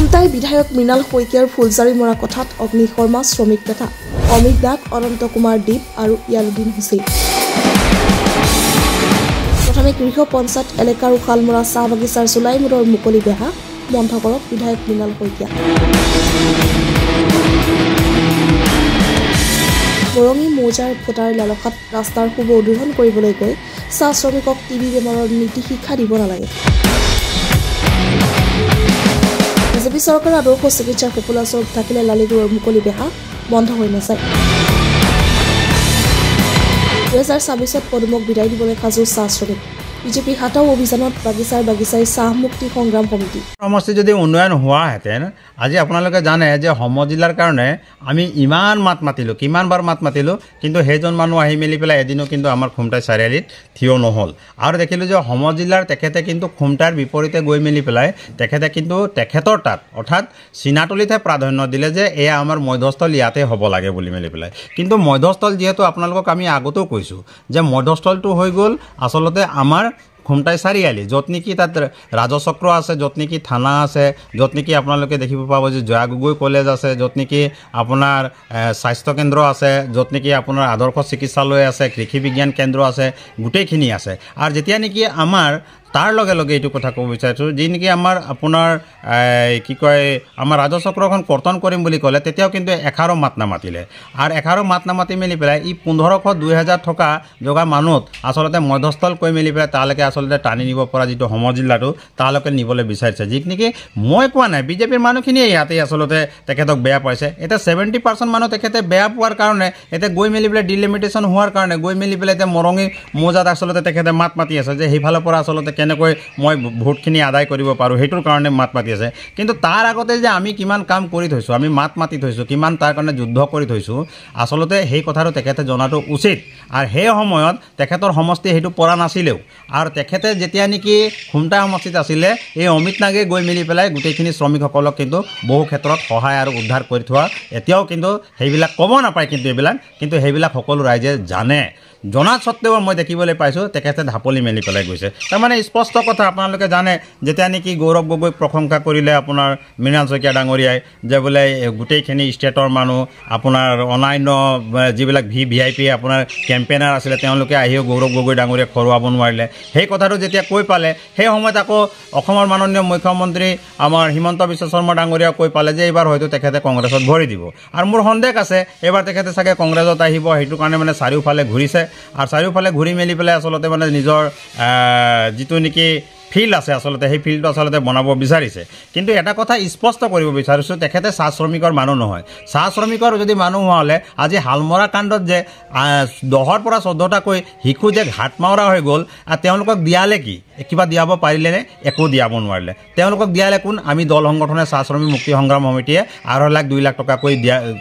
খুমটাই বিধায়ক মৃণাল শইকীয়াৰ ফুলজাৰি মৰা কথাত অগ্নি শৰ্মা শ্ৰমিক নেতা অমিত দাস অনন্ত কুমাৰ দীপ আৰু ইয়ালুদ্দিন হুছেইন প্ৰথমে গৃহ পঞ্চায়ত এলেকাৰ উশালমৰা চাহ বাগিচাৰ জুলাই মূৰৰ মুকলি বেহা বন্ধ কৰক বিধায়ক মৃণাল শইকীয়া বৰঙী মৌজাৰ ভোটাৰ লালসাত ৰাস্তাৰ শুভ উদ্বোধন কৰিবলৈ গৈ চাহ শ্ৰমিকক টিবি বেমাৰৰ নীতি শিক্ষা দিব নালাগে বিজেপি চৰকাৰৰ আদৰ্শ চিকিৎসাৰ সুফলা স্বৰূপ থাকিলে লালিগুৰৰ মুকলি বেহা বন্ধ হৈ নাযায় 2026 পদুমক বিদায় দিবলৈ সাজু চাহ শ্ৰমিক বিজেপি হাতাও অভিযানত বাগিচাই চাহ মুক্তি সংগ্ৰাম সমিতি সমষ্টি যদি উন্নয়ন হোৱা হেতেন আজি আপোনালোকে জানে যে সম জিলাৰ কাৰণে আমি ইমান মাত মাতিলোঁ কিমানবাৰ মাত মাতিলোঁ কিন্তু সেইজন মানুহ আহি মেলি পেলাই এদিনো কিন্তু আমাৰ খুমটাই চাৰিআলিত থিয় নহ'ল আৰু দেখিলোঁ যে সম জিলাৰ তেখেতে কিন্তু খুমটাৰ বিপৰীতে গৈ মেলি পেলাই তেখেতে কিন্তু তেখেতৰ তাত অৰ্থাৎ চিনাতলিতহে প্ৰাধান্য দিলে যে এয়া আমাৰ মধ্যস্থল ইয়াতে হ'ব লাগে বুলি মেলি পেলাই কিন্তু মধ্যস্থল যিহেতু আপোনালোকক আমি আগতেও কৈছোঁ যে মধ্যস্থলটো হৈ গ'ল আচলতে আমাৰ খুমটাই চাৰিআলি য'ত নেকি তাত ৰাজচক্ৰ আছে য'ত নেকি থানা আছে য'ত নেকি আপোনালোকে দেখিব পাব যে জয়া গগৈ কলেজ আছে য'ত নেকি আপোনাৰ স্বাস্থ্যকেন্দ্ৰ আছে য'ত নেকি আপোনাৰ আদৰ্শ চিকিৎসালয় আছে কৃষি বিজ্ঞান কেন্দ্ৰ আছে গোটেইখিনি আছে আৰু যেতিয়া নেকি আমাৰ তাৰ লগে লগে এইটো কথা ক'ব বিচাৰিছোঁ যি নেকি আমাৰ আপোনাৰ কি কয় আমাৰ ৰাজচক্ৰখন কৰ্তন কৰিম বুলি ক'লে তেতিয়াও কিন্তু 11 মাত নামাতিলে আৰু 11 মাত নামাতি মেলি পেলাই ই 1500-2000 টকা জগা মানুহত আচলতে মধ্যস্থল কৈ মেলি পেলাই তালৈকে আচলতে টানি নিব পৰা যিটো সম জিলাটো তালৈকে নিবলৈ বিচাৰিছে যি নেকি মই কোৱা নাই বিজেপিৰ মানুহখিনিয়ে ইয়াতে আচলতে তেখেতক বেয়া পাইছে এতিয়া 70% মানুহ তেখেতে বেয়া পোৱাৰ কাৰণে এতিয়া গৈ মেলি পেলাই ডিলিমিটেশ্যন হোৱাৰ কাৰণে গৈ মেলি পেলাই এতিয়া মৰঙী মৌজাত আচলতে তেখেতে মাত মাতি আছে যে সেইফালৰ পৰা আচলতে কেনেকৈ মই ভোটখিনি আদায় কৰিব পাৰোঁ সেইটোৰ কাৰণে মাত মাতি আছে কিন্তু তাৰ আগতে যে আমি কিমান কাম কৰি থৈছোঁ আমি মাত মাতি থৈছোঁ কিমান তাৰ কাৰণে যুদ্ধ কৰি থৈছোঁ আচলতে সেই কথাটো তেখেতে জনাটো উচিত আৰু সেই সময়ত তেখেতৰ সমষ্টি সেইটো পৰা নাছিলেও আৰু তেখেতে যেতিয়া নেকি খুমটা সমষ্টিত আছিলে এই অমিত নাগে গৈ মেলি পেলাই গোটেইখিনি শ্ৰমিকসকলক কিন্তু বহু ক্ষেত্ৰত সহায় আৰু উদ্ধাৰ কৰি থোৱা এতিয়াও কিন্তু সেইবিলাক ক'ব নাপায় কিন্তু সেইবিলাক সকলো ৰাইজে জানে জনা সত্ত্বেও মই দেখিবলৈ পাইছোঁ তেখেতে ঢাপলি মেলি পেলাই গৈছে তাৰমানে স্পষ্ট কথা আপোনালোকে জানে যেতিয়া নেকি গৌৰৱ গগৈক প্ৰশংসা কৰিলে আপোনাৰ মৃণাল শইকীয়া ডাঙৰীয়াই যে বোলে গোটেইখিনি ষ্টেটৰ মানুহ আপোনাৰ অনান্য যিবিলাক VIP আপোনাৰ কেম্পেইনাৰ আছিলে তেওঁলোকে আহিও গৌৰৱ গগৈ ডাঙৰীয়াক হৰুৱাব নোৱাৰিলে সেই কথাটো যেতিয়া কৈ পালে সেই সময়ত আকৌ অসমৰ মাননীয় মুখ্যমন্ত্ৰী আমাৰ হিমন্ত বিশ্ব শৰ্মা ডাঙৰীয়াক কৈ পালে যে এইবাৰ হয়তো তেখেতে কংগ্ৰেছত ভৰি দিব আৰু মোৰ সন্দেহ আছে এইবাৰ তেখেতে চাগে কংগ্ৰেছত আহিব সেইটো কাৰণে মানে চাৰিওফালে ঘূৰিছে আৰু চাৰিওফালে ঘূৰি মেলি পেলাই আচলতে মানে নিজৰ যিটো নেকি ফিল্ড আছে আচলতে সেই ফিল্ডটো আচলতে বনাব বিচাৰিছে কিন্তু এটা কথা স্পষ্ট কৰিব বিচাৰিছোঁ তেখেতে চাহ শ্ৰমিকৰ মানুহ নহয় চাহ শ্ৰমিকৰ যদি মানুহ হোৱা হ'লে আজি হালমৰা কাণ্ডত যে 10ৰ পৰা 14টাকৈ শিশু যে ঘাট মাৰা হৈ গ'ল আৰু তেওঁলোকক দিয়ালে কি কিবা দিয়াব পাৰিলেনে একো দিয়াব নোৱাৰিলে তেওঁলোকক দিয়ালে কোন আমি দল সংগঠনে চাহ শ্ৰমিক মুক্তি সংগ্ৰাম সমিতিয়ে 2.5 লাখ টকাকৈ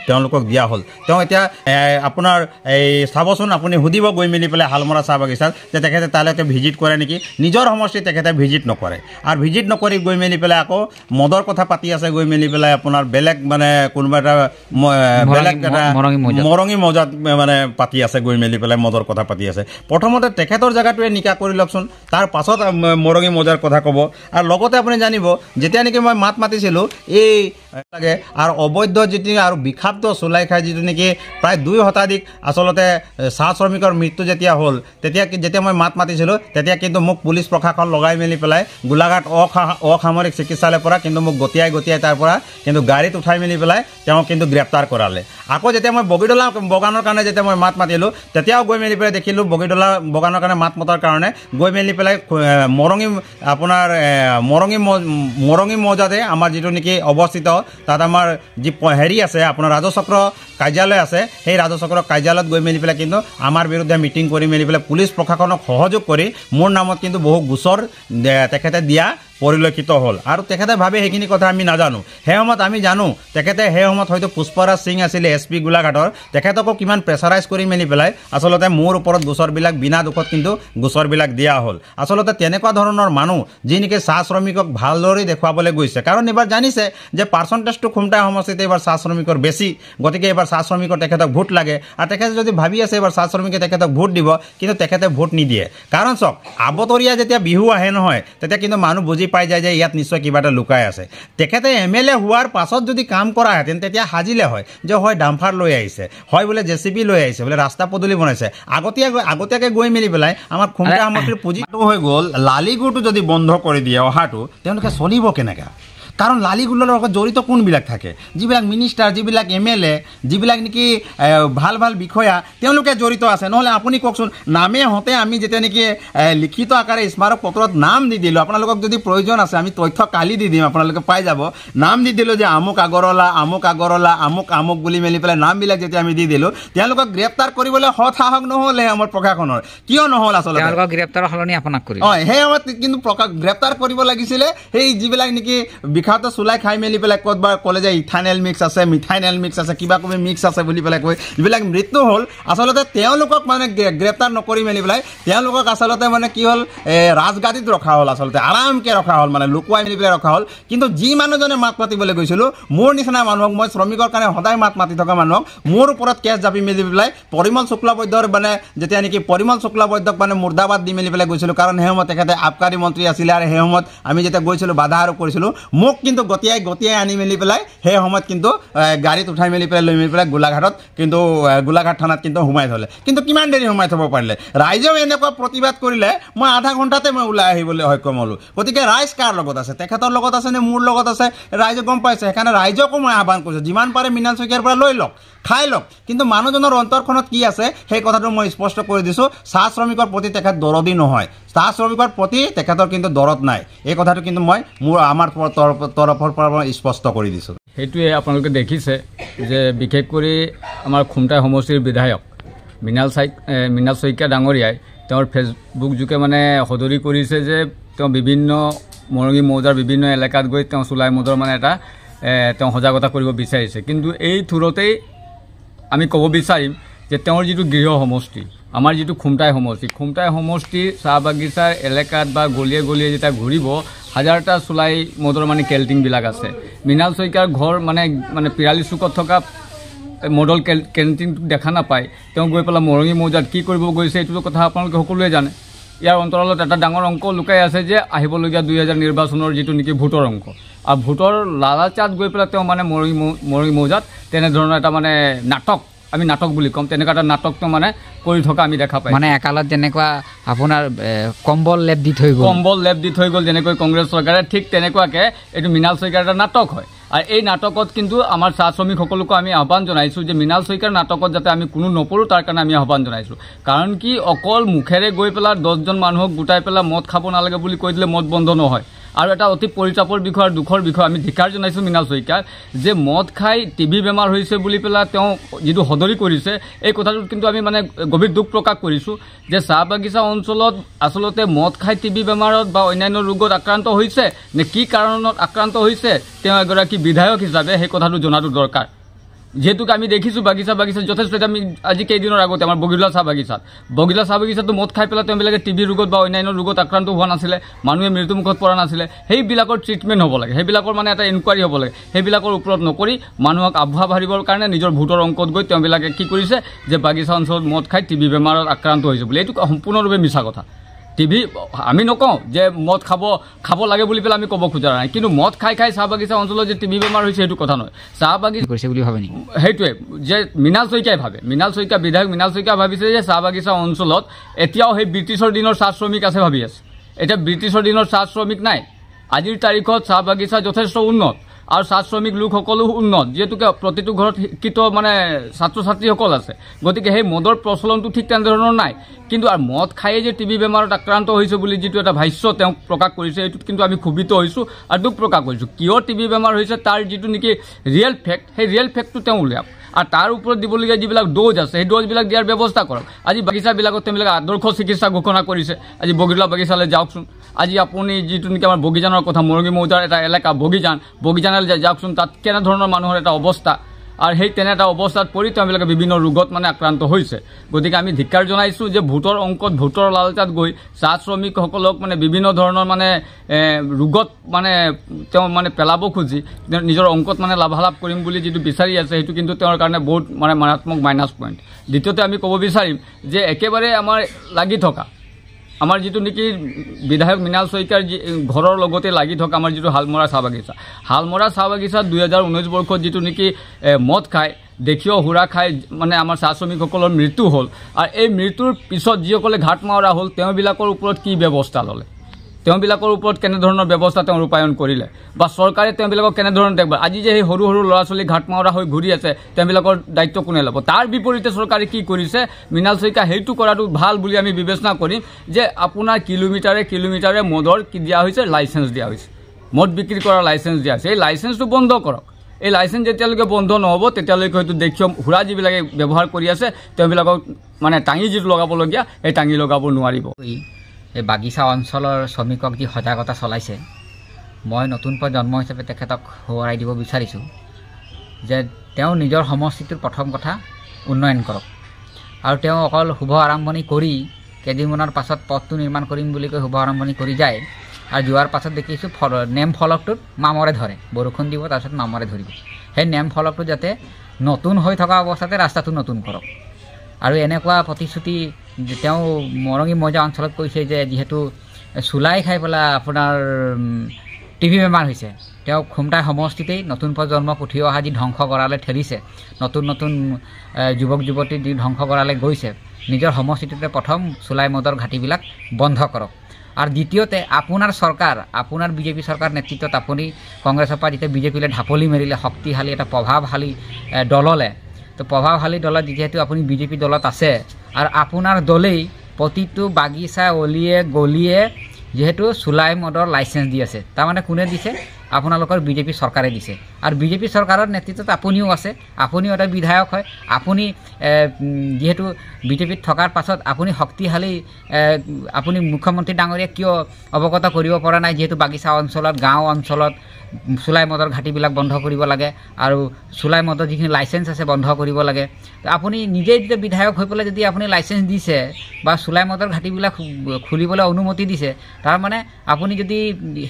তেওঁলোকক দিয়া হ'ল তেওঁ এতিয়া আপোনাৰ এই চাবচোন আপুনি সুধিব গৈ মেলি পেলাই হালমৰা চাহ বাগিচাত যে তেখেতে তালৈকে ভিজিট কৰে নেকি নিজৰ সমষ্টি তেখেতে ভিজিট নকৰে আৰু ভিজিট নকৰি গৈ মেলি পেলাই আকৌ মদৰ কথা পাতি আছে গৈ মেলি পেলাই আপোনাৰ বেলেগ মানে কোনোবা এটা বেলেগ এটা মৰঙী মৌজাত মানে পাতি আছে গৈ মেলি পেলাই মদৰ কথা পাতি আছে প্ৰথমতে তেখেতৰ জেগাটোৱে নিকা কৰি লওকচোন তাৰ পাছত মৰঙী মৌজাৰ কথা ক'ব আৰু লগতে আপুনি জানিব যেতিয়া নেকি মই মাত মাতিছিলোঁ এই লাগে আৰু অবৈধ যিটো আৰু বিষাক্ত চুলাই খাই যিটো নেকি প্ৰায় 2 শতাধিক আচলতে চাহ শ্ৰমিকৰ মৃত্যু যেতিয়া হ'ল যেতিয়া মই মাত মাতিছিলোঁ তেতিয়া কিন্তু মোক পুলিচ প্ৰশাসন লগাই মেলি পেলাই গোলাঘাট অসামৰিক চিকিৎসালয়ৰ পৰা কিন্তু মোক গতিয়াই তাৰ পৰা কিন্তু গাড়ীত উঠাই মেলি পেলাই তেওঁ কিন্তু গ্ৰেপ্তাৰ কৰালে আকৌ যেতিয়া মই বগীডলা বগানৰ কাৰণে যেতিয়া মই মাত মাতিলোঁ তেতিয়াও গৈ মেলি পেলাই দেখিলোঁ বগীডলা বগানৰ কাৰণে মাত মতাৰ কাৰণে গৈ মেলি পেলাই মৰঙী আপোনাৰ মৰঙী মৌজাতে আমাৰ যিটো নেকি অৱস্থিত তাত আমাৰ যি হেৰি আছে আপোনাৰ ৰাজচক্ৰ কাৰ্যালয় আছে সেই ৰাজচক্ৰ কাৰ্যালয়ত গৈ মেলি পেলাই কিন্তু আমাৰ বিৰুদ্ধে মিটিং কৰি মেলি পেলাই পুলিচ প্ৰশাসনক সহযোগ কৰি মোৰ নামত কিন্তু বহু গোচৰ তেখেতে দিয়া পৰিলক্ষিত হ'ল আৰু তেখেতে ভাবে সেইখিনি কথা আমি নাজানো সেই সময়ত আমি জানো তেখেতে সেই সময়ত হয়তো পুষ্পৰাজ সিং আছিলে SP গোলাঘাটৰ তেখেতকো কিমান প্ৰেছাৰাইজ কৰি মেলি পেলাই আচলতে মোৰ ওপৰত গোচৰবিলাক বিনা দুখত কিন্তু গোচৰবিলাক দিয়া হ'ল আচলতে তেনেকুৱা ধৰণৰ মানুহ যি নেকি চাহ শ্ৰমিকক ভালদৰে দেখুৱাবলৈ গৈছে কাৰণ এবাৰ জানিছে যে পাৰ্চেণ্টেজটো খুমটা সমষ্টিতে এবাৰ চাহ শ্ৰমিকৰ বেছি গতিকে এবাৰ চাহ শ্ৰমিকৰ তেখেতক ভোট লাগে আৰু তেখেতে যদি ভাবি আছে এবাৰ চাহ শ্ৰমিকে তেখেতক ভোট দিব কিন্তু তেখেতে ভোট নিদিয়ে কাৰণ চাওক আবতৰীয়া যেতিয়া বিহু আহে নহয় তেতিয়া কিন্তু মানুহ বুজি পাই যায় যে ইয়াত নিশ্চয় কিবা এটা লুকাই আছে তেখেতে MLA হোৱাৰ পাছত যদি কাম কৰাহেঁতেন তেতিয়া সাজিলে হয় যে হয় ডাম্পাৰ লৈ আহিছে হয় বোলে JCB লৈ আহিছে বোলে ৰাস্তা পদূলি বনাইছে আগতীয়াকৈ গৈ মেলি পেলাই আমাৰ খুমটা সামগ্ৰীৰ পুঁজিটো হৈ গ'ল লালিগুৰটো যদি বন্ধ কৰি দিয়ে অহাটো তেওঁলোকে চলিব কেনেকৈ কাৰণ লালিগুলৰ লগত জড়িত কোনবিলাক থাকে যিবিলাক মিনিষ্টাৰ যিবিলাক MLA যিবিলাক নেকি ভাল ভাল বিষয়া তেওঁলোকে জড়িত আছে নহ'লে আপুনি কওকচোন নামে হতে আমি যেতিয়া নেকি লিখিত আকাৰে স্মাৰক পত্ৰত নাম দি দিলোঁ আপোনালোকক যদি প্ৰয়োজন আছে আমি তথ্য কালি দি দিম আপোনালোকে পাই যাব নাম দি দিলোঁ যে আমুক আগৰৱালা আমুক বুলি মেলি পেলাই নামবিলাক যেতিয়া আমি দি দিলোঁ তেওঁলোকক গ্ৰেপ্তাৰ কৰিবলৈ সাহস নহ'লে আমাৰ প্ৰশাসনৰ কিয় নহ'ল আচলতে তেওঁলোকক গ্ৰেপ্তাৰৰ সলনি আপোনাক কৰিব সেই সময়ত কিন্তু গ্ৰেপ্তাৰ কৰিব লাগিছিলে সেই যিবিলাক নেকি বিষাক্ত চুলাই খাই মেলি পেলাই ক'তবাৰ ক'লে যে ইথাইনেল মিক্স আছে মিথাইনেল মিক্স আছে কিবা কিবি মিক্স আছে বুলি পেলাই কৈ যিবিলাক মৃত্যু হ'ল আচলতে তেওঁলোকক মানে গ্ৰেপ্তাৰ নকৰি মেলি পেলাই তেওঁলোকক আচলতে মানে কি হ'ল ৰাজগাদীত ৰখা হ'ল আচলতে আৰামকৈ ৰখা হ'ল মানে লুকুৱাই মেলি পেলাই ৰখা হ'ল কিন্তু যি মানুহজনে মাত মাতিবলৈ গৈছিলোঁ মোৰ নিচিনা মানুহক মই শ্ৰমিকৰ কাৰণে সদায় মাত মাতি থকা মানুহক মোৰ ওপৰত কেছ জাপি মেলি পেলাই পৰিমল শুক্লবৈদ্যৰ মানে যেতিয়া নেকি পৰিমল শুক্লবৈদ্যক মানে মুৰ্দাবাদ দি মেলি পেলাই গৈছিলোঁ কাৰণ সেই সময়ত তেখেতে আবকাৰী মন্ত্ৰী আছিলে আৰু সেই সময়ত আমি যেতিয়া গৈছিলোঁ বাধা আৰোপ কৰিছিলোঁ মোক কিন্তু গতিয়াই আনি মেলি পেলাই সেই সময়ত কিন্তু গাড়ীত উঠাই মেলি পেলাই লৈ মেলি পেলাই গোলাঘাটত কিন্তু গোলাঘাট থানাত কিন্তু সোমাই থ'লে কিন্তু কিমান দেৰি সোমাই থ'ব পাৰিলে ৰাইজেও এনেকুৱা প্ৰতিবাদ কৰিলে মই আধা ঘণ্টাতে মই ওলাই আহিবলৈ সক্ষম হ'লোঁ গতিকে ৰাইজ কাৰ লগত আছে তেখেতৰ লগত আছে নে মোৰ লগত আছে ৰাইজে গম পাইছে সেইকাৰণে ৰাইজকো মই আহ্বান কৰিছোঁ যিমান পাৰে মৃণাল শইকীয়াৰ পৰা লৈ লওক খাই লওক কিন্তু মানুহজনৰ অন্তৰখনত কি আছে সেই কথাটো মই স্পষ্ট কৰি দিছোঁ চাহ শ্ৰমিকৰ প্ৰতি তেখেত দৰদী নহয় চাহ শ্ৰমিকৰ প্ৰতি তেখেতৰ কিন্তু দৰদ নাই এই কথাটো কিন্তু মই আমাৰ তৰফৰ পৰা মই স্পষ্ট কৰি দিছোঁ সেইটোৱে আপোনালোকে দেখিছে যে বিশেষ কৰি আমাৰ খুমটাই সমষ্টিৰ বিধায়ক মৃণাল শইকীয়া ডাঙৰীয়াই তেওঁৰ ফেচবুক যোগে মানে সদৰি কৰিছে যে তেওঁ বিভিন্ন মৰঙী মৌজাৰ বিভিন্ন এলেকাত গৈ তেওঁ চুলাই মদৰ মানে এটা তেওঁ সজাগতা কৰিব বিচাৰিছে কিন্তু এই থোৰতেই আমি ক'ব বিচাৰিম যে তেওঁৰ যিটো গৃহ সমষ্টি আমাৰ যিটো খুমটাই সমষ্টি চাহ বাগিচাৰ এলেকাত বা গলিয়ে গলিয়ে যেতিয়া ঘূৰিব হাজাৰটা চুলাই মদৰ মানে কেণ্টিনবিলাক আছে মৃণাল শইকীয়াৰ ঘৰ মানে পিৰালি চুকত থকা মডেল কেণ্টিনটো দেখা নাপায় তেওঁ গৈ পেলাই মৰঙী মৌজাত কি কৰিব গৈছে এইটো কথা আপোনালোকে সকলোৱে জানে ইয়াৰ অন্তৰালত এটা ডাঙৰ অংক লুকাই আছে যে আহিবলগীয়া 2000 নিৰ্বাচনৰ যিটো নেকি ভোটৰ অংক আৰু ভোটৰ লালাচাত গৈ পেলাই তেওঁ মানে মৰঙী মৌজাত তেনেধৰণৰ এটা মানে আমি নাটক বুলি ক'ম তেনেকুৱা এটা নাটকটো মানে কৰি থকা আমি দেখা পাই মানে একালত যেনেকুৱা আপোনাৰ কম্বল লেপ দি থৈ গ'ল যেনেকৈ কংগ্ৰেছ চৰকাৰে ঠিক তেনেকুৱাকৈ এইটো মৃণাল শইকীয়াৰ এটা নাটক হয় আৰু এই নাটকত কিন্তু আমাৰ চাহ শ্ৰমিকসকলকো আমি আহ্বান জনাইছোঁ যে মৃণাল শইকীয়াৰ নাটকত যাতে আমি কোনো নপৰোঁ তাৰ কাৰণে আমি আহ্বান জনাইছোঁ কাৰণ কি অকল মুখেৰে গৈ পেলাই 10জন মানুহক গোটাই পেলাই মদ খাব নালাগে বুলি কৈ দিলে মদ বন্ধ নহয় আৰু এটা অতি পৰিতাপৰ বিষয় আৰু দুখৰ বিষয় আমি ধিক্কাৰ জনাইছোঁ মৃণাল শইকীয়াক যে মদ খাই TB বেমাৰ হৈছে বুলি পেলাই তেওঁ যিটো সদৰি কৰিছে এই কথাটোত কিন্তু আমি মানে গভীৰ দুখ প্ৰকাশ কৰিছোঁ যে চাহ বাগিচা অঞ্চলত আচলতে মদ খাই TB বেমাৰত বা অন্যান্য ৰোগত আক্ৰান্ত হৈছে নে কি কাৰণত আক্ৰান্ত হৈছে তেওঁ এগৰাকী বিধায়ক হিচাপে সেই কথাটো জনাটো দৰকাৰ যেহেতুকে আমি দেখিছোঁ বাগিচা যথেষ্ট আমি আজি কেইদিনৰ আগতে আমাৰ বগিলা চাহ বাগিচাতো মদ খাই পেলাই তেওঁবিলাকে TB ৰোগত বা অন্যান্য ৰোগত আক্ৰান্ত হোৱা নাছিলে মানুহে মৃত্যুমুখত পৰা নাছিলে সেইবিলাকৰ ট্ৰিটমেণ্ট হ'ব লাগে সেইবিলাকৰ মানে এটা ইনকুৱাৰী হ'ব লাগে সেইবিলাকৰ ওপৰত নকৰি মানুহক আভ্বা ভাবিবৰ কাৰণে নিজৰ ভোটৰ অংকত গৈ তেওঁবিলাকে কি কৰিছে যে বাগিচা অঞ্চলত মদ খাই TB বেমাৰত আক্ৰান্ত হৈছে বুলি এইটো সম্পূৰ্ণৰূপে মিছা কথা TB আমি নকওঁ যে মদ খাব লাগে বুলি পেলাই আমি ক'ব খোজা নাই কিন্তু মদ খাই চাহ বাগিচা অঞ্চলত যে TB বেমাৰ হৈছে সেইটো কথা নহয় চাহ বাগিচা কৰিছে বুলি ভাবে নেকি সেইটোৱে যে মৃণাল শইকীয়া বিধায়ক মৃণাল শইকীয়া ভাবিছে যে চাহ বাগিচা অঞ্চলত এতিয়াও সেই ব্ৰিটিছৰ দিনৰ চাহ শ্ৰমিক আছে ভাবি আছে এতিয়া ব্ৰিটিছৰ দিনৰ চাহ শ্ৰমিক নাই আজিৰ তাৰিখত চাহ বাগিচা যথেষ্ট উন্নত আৰু চাহ শ্ৰমিক লোকসকলো উন্নত যিহেতুকে প্ৰতিটো ঘৰত শিক্ষিত মানে ছাত্ৰ ছাত্ৰীসকল আছে গতিকে সেই মদৰ প্ৰচলনটো ঠিক তেনেধৰণৰ নাই কিন্তু আৰু মদ খায়ে যে TB বেমাৰত আক্ৰান্ত হৈছে বুলি যিটো এটা ভাষ্য তেওঁ প্ৰকাশ কৰিছে এইটোত কিন্তু আমি ক্ষোভিত হৈছোঁ আৰু দুখ প্ৰকাশ কৰিছোঁ কিয় TB বেমাৰ হৈছে তাৰ যিটো নেকি ৰিয়েল ফেক্ট সেই ৰিয়েল ফেক্টটো তেওঁ উলিয়াওক আৰু তাৰ ওপৰত দিবলগীয়া যিবিলাক ড'জ আছে সেই ড'জবিলাক দিয়াৰ ব্যৱস্থা কৰক আজি বাগিচাবিলাকত তেওঁবিলাকে আদৰ্শ চিকিৎসা ঘোষণা কৰিছে আজি বগিলা বাগিচালৈ যাওকচোন আজি আপুনি যিটো নেকি আমাৰ বগিজানৰ কথা মৰঙী মৌজাৰ এটা এলেকা বগিজানলৈ যাওকচোন তাত কেনেধৰণৰ মানুহৰ এটা অৱস্থা আৰু সেই তেনে এটা অৱস্থাত পৰি তেওঁবিলাকে বিভিন্ন ৰোগত মানে আক্ৰান্ত হৈছে গতিকে আমি ধিক্কাৰ জনাইছোঁ যে ভোটৰ অংকত ভোটৰ লালচাত গৈ চাহ শ্ৰমিকসকলক মানে বিভিন্ন ধৰণৰ মানে ৰোগত মানে তেওঁ মানে পেলাব খুজি নিজৰ অংকত মানে লাভালাভ কৰিম বুলি যিটো বিচাৰি আছে সেইটো কিন্তু তেওঁৰ কাৰণে বহুত মানে মাৰাত্মক মাইনাছ পইণ্ট দ্বিতীয়তে আমি ক'ব বিচাৰিম যে একেবাৰে আমাৰ লাগি থকা আমাৰ যিটো নেকি বিধায়ক মৃণাল শইকীয়াৰ ঘৰৰ লগতে লাগি থকা আমাৰ যিটো হালমৰা চাহ বাগিচা 2019 বৰ্ষত যিটো নেকি মদ খায় দেখিও হুৰা খাই মানে আমাৰ চাহ শ্ৰমিকসকলৰ মৃত্যু হ'ল আৰু এই মৃত্যুৰ পিছত যিসকলে ঘাট মাৰা হ'ল তেওঁবিলাকৰ ওপৰত কি ব্যৱস্থা ল'লে তেওঁবিলাকৰ ওপৰত কেনেধৰণৰ ব্যৱস্থা তেওঁ ৰূপায়ণ কৰিলে বা চৰকাৰে তেওঁবিলাকক কেনেধৰণৰ দেখব আজি যে সেই সৰু সৰু ল'ৰা ছোৱালী ঘাট মাৰা হৈ ঘূৰি আছে তেওঁবিলাকৰ দায়িত্ব কোনে ল'ব তাৰ বিপৰীতে চৰকাৰে কি কৰিছে মৃণাল শইকীয়া সেইটো কৰাটো ভাল বুলি আমি বিবেচনা কৰিম যে আপোনাৰ কিলোমিটাৰে মদৰ কি দিয়া হৈছে লাইচেঞ্চ দিয়া হৈছে মদ বিক্ৰী কৰাৰ লাইচেঞ্চ দিয়া হৈছে এই লাইচেঞ্চটো বন্ধ কৰক এই লাইচেঞ্চ যেতিয়ালৈকে বন্ধ নহ'ব তেতিয়ালৈকে হয়তো দেখিম হুৰা যিবিলাকে ব্যৱহাৰ কৰি আছে তেওঁবিলাকক মানে টাঙি যিটো লগাবলগীয়া এই টাঙি লগাব নোৱাৰিব এই বাগিচা অঞ্চলৰ শ্ৰমিকক যি সজাগতা চলাইছে মই নতুন প্ৰজন্ম হিচাপে তেখেতক সোঁৱৰাই দিব বিচাৰিছোঁ যে তেওঁ নিজৰ সমষ্টিটোৰ প্ৰথম কথা উন্নয়ন কৰক আৰু তেওঁ অকল শুভ আৰম্ভণি কৰি কেইদিনমানৰ পাছত পথটো নিৰ্মাণ কৰিম বুলি কৈ শুভ আৰম্ভণি কৰি যায় আৰু যোৱাৰ পাছত দেখিছোঁ নেম ফলকটোত মামৰে ধৰে বৰষুণ দিব তাৰপিছত মামৰে ধৰিব সেই নেম ফলকটো যাতে নতুন হৈ থকা অৱস্থাতে ৰাস্তাটো নতুন কৰক আৰু এনেকুৱা প্ৰতিশ্ৰুতি তেওঁ মৰঙী মৌজা অঞ্চলত কৈছে যে যিহেতু চুলাই খাই পেলাই আপোনাৰ টিভি বেমাৰ হৈছে তেওঁ খুমটাই সমষ্টিতেই নতুন প্ৰজন্মক উঠি অহা যি ধ্বংস কৰালে ঠেলিছে নতুন যুৱক যুৱতী যি ধ্বংস কৰালে গৈছে নিজৰ সমষ্টিটোতে প্ৰথম চুলাই মদৰ ঘাটিবিলাক বন্ধ কৰক আৰু দ্বিতীয়তে আপোনাৰ চৰকাৰ আপোনাৰ বিজেপি চৰকাৰ নেতৃত্বত আপুনি কংগ্ৰেছৰ পৰা যেতিয়া বিজেপিলৈ ঢাপলি মাৰিলে শক্তিশালী এটা প্ৰভাৱশালী দললে তো প্ৰভাৱশালী দলত যিহেতু আপুনি বিজেপি দলত আছে আৰু আপোনাৰ দলেই প্ৰতিটো বাগিচা অলিয়ে গলিয়ে যেহেতু চুলাই মদৰ লাইচেঞ্চ দি আছে তাৰমানে কোনে দিছে আপোনালোকৰ বিজেপি চৰকাৰে দিছে আৰু বিজেপি চৰকাৰৰ নেতৃত্বত আপুনিও আছে আপুনিও এটা বিধায়ক হয় আপুনি যেহেতু বিজেপিত থকাৰ পাছত আপুনি শক্তিশালী আপুনি মুখ্যমন্ত্ৰী ডাঙৰীয়া কিয় অৱগত কৰিব পৰা নাই যেহেতু বাগিচা অঞ্চলত গাঁও অঞ্চলত চুলাই মদৰ ঘাটিবিলাক বন্ধ কৰিব লাগে আৰু চুলাই মদৰ যিখিনি লাইচেঞ্চ আছে বন্ধ কৰিব লাগে আপুনি নিজেই যেতিয়া বিধায়ক হৈ পেলাই যদি আপুনি লাইচেঞ্চ দিছে বা চুলাই মদৰ ঘাটিবিলাক খুলিবলৈ অনুমতি দিছে তাৰমানে আপুনি যদি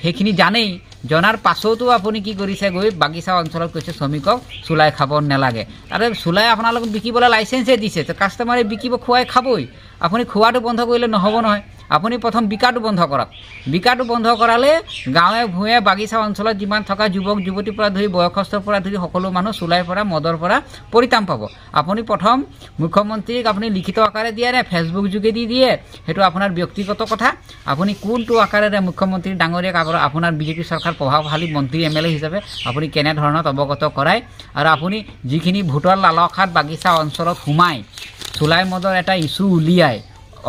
সেইখিনি জানেই জনাৰ পাছতো আপুনি কি কৰিছে গৈ বাগিচা অঞ্চলত কৈছে শ্ৰমিকক চুলাই খাব নালাগে আৰু চুলাই আপোনালোকক বিকিবলৈ লাইচেঞ্চে দিছে তো কাষ্টমাৰে বিকিব খুৱাই খাবই আপুনি খোৱাটো বন্ধ কৰিলে নহ'ব নহয় আপুনি প্ৰথম বিকাটো বন্ধ কৰক বিকাটো বন্ধ কৰালে গাঁৱে ভূঞে বাগিচা অঞ্চলত যিমান থকা যুৱক যুৱতীৰ পৰা ধৰি বয়সস্থৰ পৰা ধৰি সকলো মানুহ চুলাইৰ পৰা মদৰ পৰা পৰিত্ৰাণ পাব আপুনি প্ৰথম মুখ্যমন্ত্ৰীক আপুনি লিখিত আকাৰে দিয়ে নে ফেচবুক যোগেদি দিয়ে সেইটো আপোনাৰ ব্যক্তিগত কথা আপুনি কোনটো আকাৰেৰে মুখ্যমন্ত্ৰী ডাঙৰীয়াক আপোনাৰ বিজেপি চৰকাৰ প্ৰভাৱশালী মন্ত্ৰী এমএলএ হিচাপে আপুনি কেনেধৰণত অৱগত কৰায় আৰু আপুনি যিখিনি ভোটৰ লালসাত বাগিচা অঞ্চলত সোমাই চুলাই মদৰ এটা ইছ্যু উলিয়াই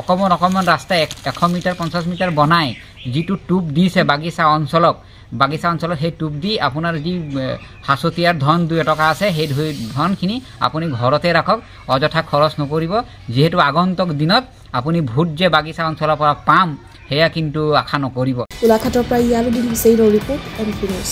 অকণমান ৰাস্তা 100 মিটাৰ 50 মিটাৰ বনাই যিটো টুপ দিছে বাগিচা অঞ্চলত সেই টুপ দি আপোনাৰ যি হাচতীয়াৰ ধন 2 টকা আছে সেই ধনখিনি আপুনি ঘৰতে ৰাখক অযথা খৰচ নকৰিব যিহেতু আগন্তুক দিনত আপুনি ভোট যে বাগিচা অঞ্চলৰ পৰা পাম সেয়া কিন্তু আশা নকৰিব গোলাঘাটৰ পৰা ইয়ালুদ্দিন হুছেইনৰ ৰিপৰ্ট এমপি নিউজ।